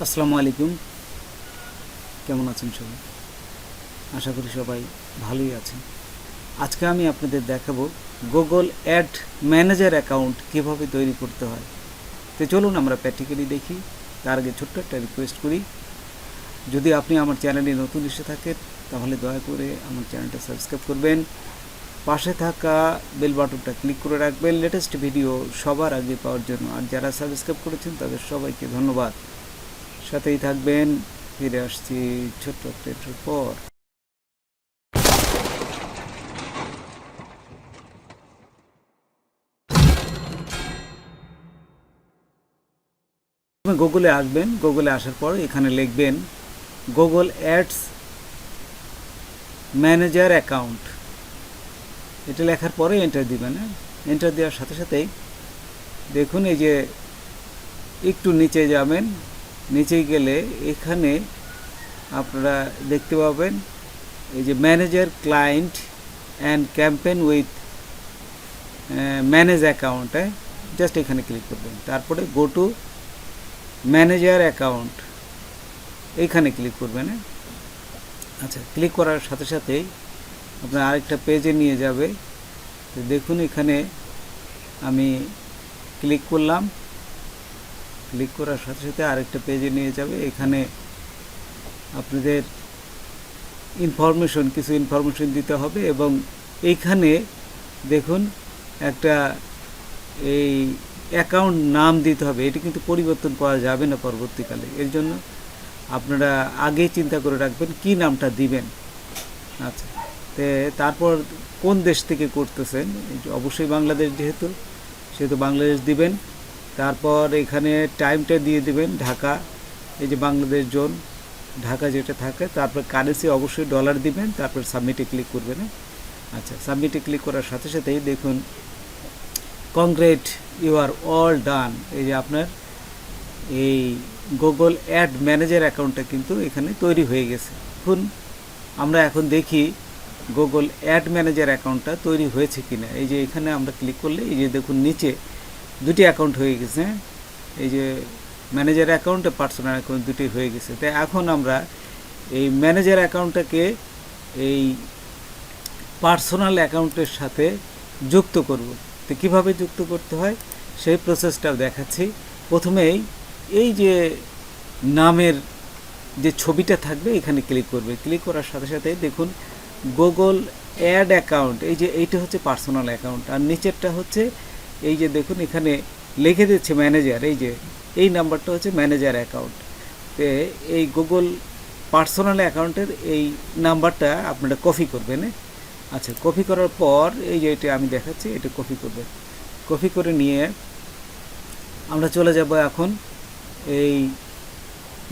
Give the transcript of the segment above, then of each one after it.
আসসালামু আলাইকুম, কেমন আছেন সবাই? আশা করি সবাই ভালোই আছেন। আজকে আমি আপনাদের দেখাবো গুগল অ্যাড ম্যানেজার অ্যাকাউন্ট কীভাবে তৈরি করতে হয়। তো চলুন আমরা প্র্যাকটিক্যালি দেখি। তার আগে ছোট্ট একটা রিকোয়েস্ট করি, যদি আপনি আমার চ্যানেলে নতুন এসে থাকেন তাহলে দয়া করে আমার চ্যানেলটা সাবস্ক্রাইব করবেন, পাশে থাকা বেল বাটনটা ক্লিক করে রাখবেন লেটেস্ট ভিডিও সবার আগে পাওয়ার জন্য। আর যারা সাবস্ক্রাইব করেছেন তাদের সবাইকে ধন্যবাদ, সাথেই থাকবেন। ফিরে আসছি ছোট্ট একটা পর। গুগলে আসবেন, গুগলে আসার পর এখানে লিখবেন গুগল অ্যাডস ম্যানেজার অ্যাকাউন্ট। এটা লেখার পরে এন্টার দিবেন। এন্টার দেওয়ার সাথে সাথেই দেখুন এই যে একটু নিচে যাবেন, নিচে গেলে এখানে আপনারা দেখতে পাবেন এই যে manager client and campaign with manage অ্যাকাউন্টে জাস্ট এখানে ক্লিক করবেন। তারপরে গো টু ম্যানেজার অ্যাকাউন্ট এইখানে ক্লিক করবেন। আচ্ছা, ক্লিক করার সাথে সাথেই আপনার আরেকটা পেজে নিয়ে যাবে। তো দেখুন এখানে আমি ক্লিক করলাম, ক্লিক করার সাথে সাথে আরেকটা পেজে নিয়ে যাবে। এখানে আপনাদের কিছু ইনফরমেশন দিতে হবে এবং এইখানে দেখুন একটা এই অ্যাকাউন্ট নাম দিতে হবে। এটি কিন্তু পরিবর্তন করা যাবে না পরবর্তীকালে, এর জন্য আপনারা আগেই চিন্তা করে রাখবেন কি নামটা দিবেন। আচ্ছা, তারপর কোন দেশ থেকে করতেছেন, অবশ্যই বাংলাদেশ সেহেতু বাংলাদেশ দিবেন। তারপর এখানে টাইমটা দিয়ে দিবেন ঢাকা, এই যে বাংলাদেশ জোন ঢাকা যেটা থাকে। তারপর কারেন্সি অবশ্যই ডলার দিবেন, তারপর সাবমিটে ক্লিক করবেন। আচ্ছা, সাবমিটে ক্লিক করার সাথে সাথেই দেখুন কংগ্রেট, ইউ আর অল ডান। এই যে আপনার এই গুগল অ্যাড ম্যানেজার অ্যাকাউন্টটা কিন্তু এখানে তৈরি হয়ে গেছে। আমরা এখন দেখি গুগল অ্যাড ম্যানেজার অ্যাকাউন্টটা তৈরি হয়েছে কিনা। এই যে এখানে আমরা ক্লিক করলে এই যে দেখুন নিচে দুটি অ্যাকাউন্ট হয়ে গেছে। এই যে ম্যানেজার অ্যাকাউন্ট আর পার্সোনাল অ্যাকাউন্ট দুটি হয়ে গেছে। তাই এখন আমরা এই ম্যানেজার অ্যাকাউন্টটাকে এই পার্সোনাল অ্যাকাউন্টের সাথে যুক্ত করব। তো কীভাবে যুক্ত করতে হয় সেই প্রসেসটাও দেখাচ্ছি। প্রথমেই এই যে নামের যে ছবিটা থাকবে এখানে ক্লিক করবে। ক্লিক করার সাথে সাথে দেখুন গুগল অ্যাড অ্যাকাউন্ট, এই যে এইটা হচ্ছে পার্সোনাল অ্যাকাউন্ট আর নিচেরটা হচ্ছে এই যে দেখুন এখানে লিখে দিচ্ছে ম্যানেজার। এই যে এই নাম্বারটা হচ্ছে ম্যানেজার অ্যাকাউন্ট। তো এই গুগল পার্সোনাল অ্যাকাউন্টের এই নাম্বারটা আপনারা কপি করবেন। আচ্ছা, কপি করার পর এই যে এটা আমি দেখাচ্ছি, এটা কপি করবেন। কপি করে নিয়ে আমরা চলে যাব এখন এই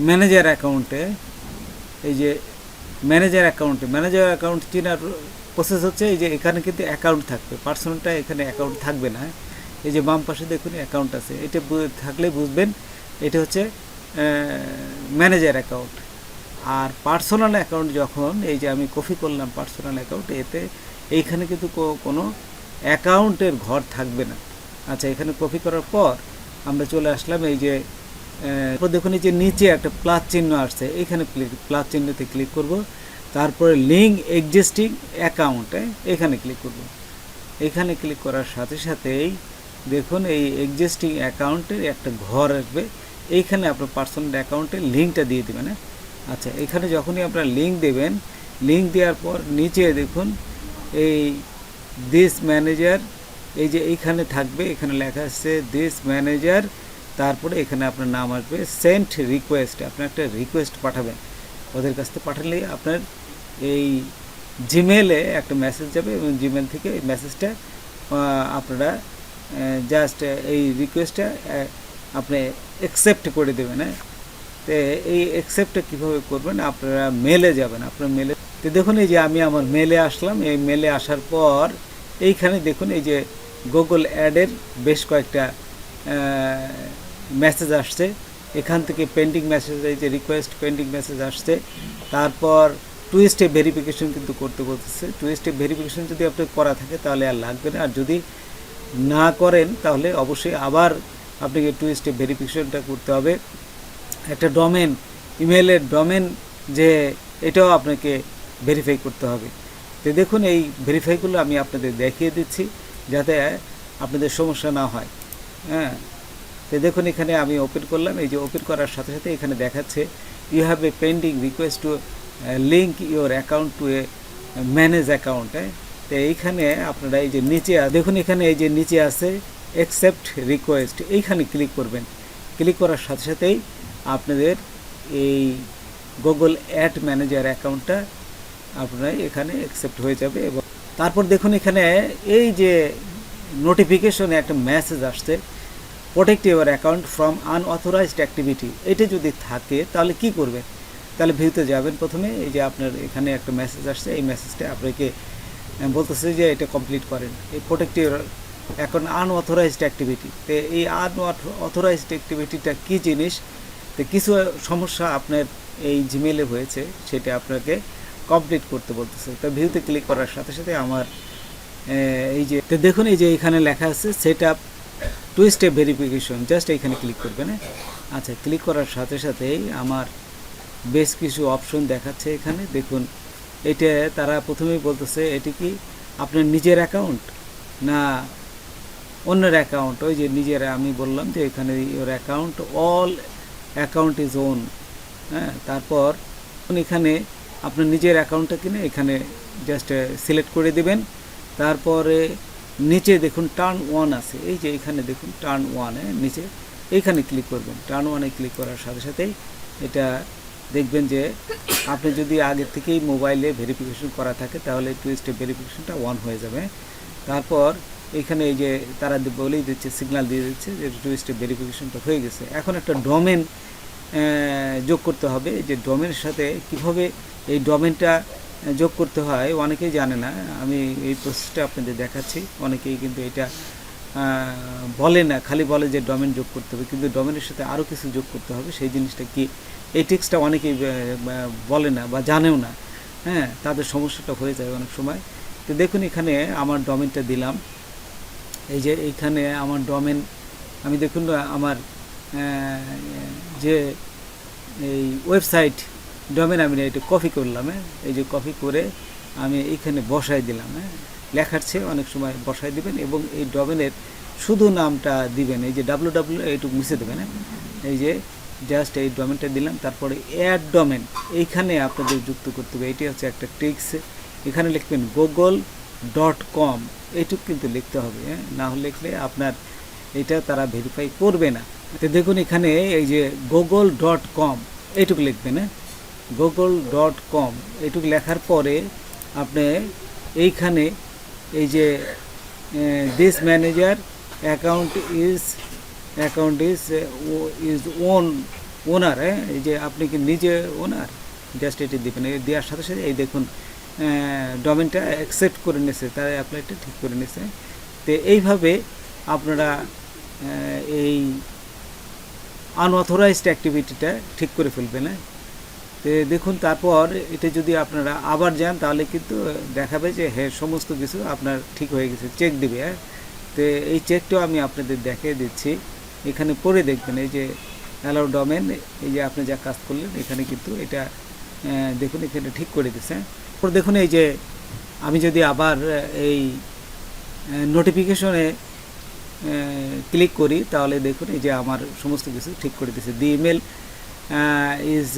ম্যানেজার অ্যাকাউন্টে। এই যে ম্যানেজার অ্যাকাউন্ট চেনার প্রসেস হচ্ছে এই যে এখানে কিন্তু অ্যাকাউন্ট থাকবে, পার্সোনালটা এখানে অ্যাকাউন্ট থাকবে না। এই যে বাম পাশে দেখুন অ্যাকাউন্ট আছে, এটা থাকলে বুঝবেন এটা হচ্ছে ম্যানেজার অ্যাকাউন্ট। আর পার্সোনাল অ্যাকাউন্ট যখন এই যে আমি কপি করলাম পার্সোনাল অ্যাকাউন্ট, এতে এইখানে কিন্তু কোনো অ্যাকাউন্টের ঘর থাকবে না। আচ্ছা, এখানে কপি করার পর আমরা চলে আসলাম এই যে দেখুন এই যে নিচে একটা প্লাস চিহ্ন আসছে, এইখানে প্লাস চিহ্নতে ক্লিক করব। তারপরে লিঙ্ক এক্সিস্টিং অ্যাকাউন্টে এখানে ক্লিক করব। এখানে ক্লিক করার সাথে সাথেই দেখুন এই এক্সিস্টিং অ্যাকাউন্টের একটা ঘর আসবে, এইখানে আপনার পার্সোনাল অ্যাকাউন্টের লিঙ্কটা দিয়ে দেবেন। আচ্ছা, এখানে যখনই আপনার লিঙ্ক দেবেন, লিঙ্ক দেওয়ার পর নিচে দেখুন এই দিস ম্যানেজার, এই যে এইখানে থাকবে, এখানে লেখা আছে দিস ম্যানেজার। তারপরে এখানে আপনার নাম আসবে, সেন্ট রিকোয়েস্ট, আপনি একটা রিকোয়েস্ট পাঠাবেন। ওদের কাছ থেকে পাঠালে আপনার এই জিমেলে একটা মেসেজ যাবে এবং জিমেল থেকে এই মেসেজটা আপনারা জাস্ট এই রিকোয়েস্টটা আপনি অ্যাকসেপ্ট করে দেবেন। তো এই অ্যাকসেপ্টটা কীভাবে করবেন, আপনারা মেলে যাবেন। আপনার মেলে তো দেখুন এই যে আমি আমার মেলে আসলাম। এই মেলে আসার পর এইখানে দেখুন এই যে গুগল অ্যাডের বেশ কয়েকটা মেসেজ আসছে। এখান থেকে পেন্ডিং মেসেজ, এই যে রিকোয়েস্ট পেন্ডিং মেসেজ আসছে। তারপর টু স্টেপ ভেরিফিকেশন কিন্তু করতে বলতেছে। টু স্টেপ ভেরিফিকেশন যদি আপনার করা থাকে তাহলে আর লাগবে না, আর যদি না করেন তাহলে অবশ্যই আবার আপনাকে টু স্টেপ ভেরিফিকেশনটা করতে হবে। একটা ডোমেন, ইমেলের ডোমেন, যে এটাও আপনাকে ভেরিফাই করতে হবে। তো দেখুন এই ভেরিফাইগুলো আমি আপনাদের দেখিয়ে দিচ্ছি যাতে আপনাদের সমস্যা না হয়। হ্যাঁ, তো দেখুন এখানে আমি ওপেন করলাম, এই যে ওপেন করার সাথে সাথে এখানে দেখাচ্ছে you have a pending request to link your account to a manage account. তো এইখানে আপনারা এই যে নিচে দেখুন, এখানে এই যে নিচে আছে অ্যাকসেপ্ট রিকোয়েস্ট, এইখানে ক্লিক করবেন। ক্লিক করার সাথে সাথেই আপনাদের এই গুগল অ্যাড ম্যানেজার অ্যাকাউন্টটা আপনারা এখানে অ্যাকসেপ্ট হয়ে যাবে। এবং তারপর দেখুন এখানে এই যে নোটিফিকেশনে একটা মেসেজ আসছে, protect your account from unauthorized activity. এটা যদি থাকে তাহলে কি করবেন? তাহলে ভিউতে যাবেন প্রথমে, এই যে আপনার এখানে একটা মেসেজ আসছে, এই মেসেজটা আপনাকে বলতেছে যে এটা কমপ্লিট করেন, এই protect your account unauthorized activity. তো এই আনঅথরাইজড অ্যাক্টিভিটিটা কী জিনিস? তো কিছু সমস্যা আপনার এই জিমেলে হয়েছে, সেটা আপনাকে কমপ্লিট করতে বলতেছে। তো ভিউতে ক্লিক করার সাথে সাথে আমার এই যে তো দেখুন এই যে এখানে লেখা আছে set up to step verification, just এইখানে ক্লিক করবেন। আচ্ছা, ক্লিক করার সাথে সাথেই আমার বেশ কিছু অপশন দেখাচ্ছে এখানে। দেখুন এটা তারা প্রথমেই বলতেছে এটি কি আপনার নিজের অ্যাকাউন্ট না অন্যের অ্যাকাউন্ট। ওই যে নিজের, আমি বললাম যে এখানে your account, all account is on. হ্যাঁ, তারপর এখানে আপনার নিজের অ্যাকাউন্টটা কিনে এখানে জাস্ট সিলেক্ট করে দেবেন। তারপরে নিচে দেখুন টার্ন ওয়ান আছে, এই যে এখানে দেখুন টার্ন ওয়ানে নিচে এইখানে ক্লিক করবেন। টার্ন ওয়ানে ক্লিক করার সাথে সাথেই এটা দেখবেন যে আপনি যদি আগের থেকেই মোবাইলে ভেরিফিকেশন করা থাকে তাহলে টু স্টেপ ভেরিফিকেশনটা অন হয়ে যাবে। তারপর এখানে এই যে তারা বলেই দিচ্ছে, সিগন্যাল দিয়ে দিচ্ছে যে টু স্টেপ ভেরিফিকেশনটা হয়ে গেছে। এখন একটা ডোমেন যোগ করতে হবে। যে ডোমেনের সাথে কিভাবে এই ডোমেনটা যোগ করতে হয় অনেকেই জানে না, আমি এই প্রসেসটা আপনাদের দেখাচ্ছি। অনেকেই কিন্তু এটা বলে না, খালি বলে যে ডোমেন যোগ করতে হবে, কিন্তু ডোমেনের সাথে আরও কিছু যোগ করতে হবে। সেই জিনিসটা কি, এই টেক্সটটা অনেকেই বলে না বা জানেও না। হ্যাঁ, তাদের সমস্যাটা হয়ে যায় অনেক সময়। তো দেখুন এখানে আমার ডোমেনটা দিলাম, এই যে এইখানে আমার ডোমেন, আমি দেখুন আমার যে এই ওয়েবসাইট ডোমেন আমি এটা কপি করলাম। এই যে কপি করে আমি এইখানে বসাই দিলাম। লেখার চেয়ে অনেক সময় বসাই দিবেন এবং এই ডোমেনের শুধু নামটা দিবেন, এই যে www এইটুকু মুছে দেবেন। এই যে জাস্ট এই ডোমেনটা দিলাম। তারপরে অ্যাড ডোমেন এইখানে আপনাদের যুক্ত করতে হবে, এটি হচ্ছে একটা ট্রিক্স। এখানে লিখবেন google.com, এইটুকু কিন্তু লিখতে হবে। না হলে লিখলে আপনার এটা তারা ভেরিফাই করবে না। তো দেখুন এখানে এই যে google.com এইটুকু লিখবেন। google.com এইটুকু লেখার পরে আপনি এইখানে এই যে দিস ম্যানেজার অ্যাকাউন্ট ইজ ওনার, এই যে আপনি কি নিজে ওনার, জাস্ট এটি দেবেন। দেওয়ার সাথে সাথে এই দেখুন ডোমেনটা অ্যাকসেপ্ট করে নিয়েছে, তারা অ্যাপ্লাইটা ঠিক করে নিয়েছে। তো এইভাবে আপনারা এই আনঅথরাইজড অ্যাক্টিভিটিটা ঠিক করে ফেলবেন। তো দেখুন তারপর এটা যদি আপনারা আবার যান তাহলে কিন্তু দেখাবে যে হ্যাঁ সমস্ত কিছু আপনার ঠিক হয়ে গেছে, চেক দিবে। তো এই চেকটাও আমি আপনাদের দেখিয়ে দিচ্ছি, এখানে পড়ে দেখবেন। এই যে অ্যালাউ ডোমেন, এই যে আপনি যা কাজ করলেন এখানে কিন্তু এটা দেখুন এখানে ঠিক করে দিচ্ছে। তারপর দেখুন এই যে আমি যদি আবার এই নোটিফিকেশনে ক্লিক করি তাহলে দেখুন এই যে আমার সমস্ত কিছু ঠিক করে দিচ্ছে। The email is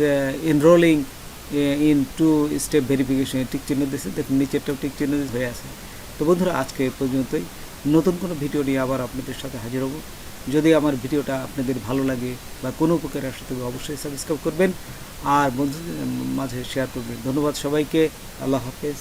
enrolling in two step verification, tick চিহ্ন দিচ্ছে, দেখুন নিচেরটাও টিক চিহ্ন হয়ে আছে। তো বন্ধুরা আজকে এ পর্যন্তই, নতুন কোনো ভিডিও নিয়ে আবার আপনাদের সাথে হাজির হব। যদি আমার ভিডিওটা আপনাদের ভালো লাগে বা কোনো উপকার আসে তবে অবশ্যই সাবস্ক্রাইব করবেন আর বন্ধুদের মাঝে শেয়ার করবেন। ধন্যবাদ সবাইকে, আল্লাহ হাফেজ।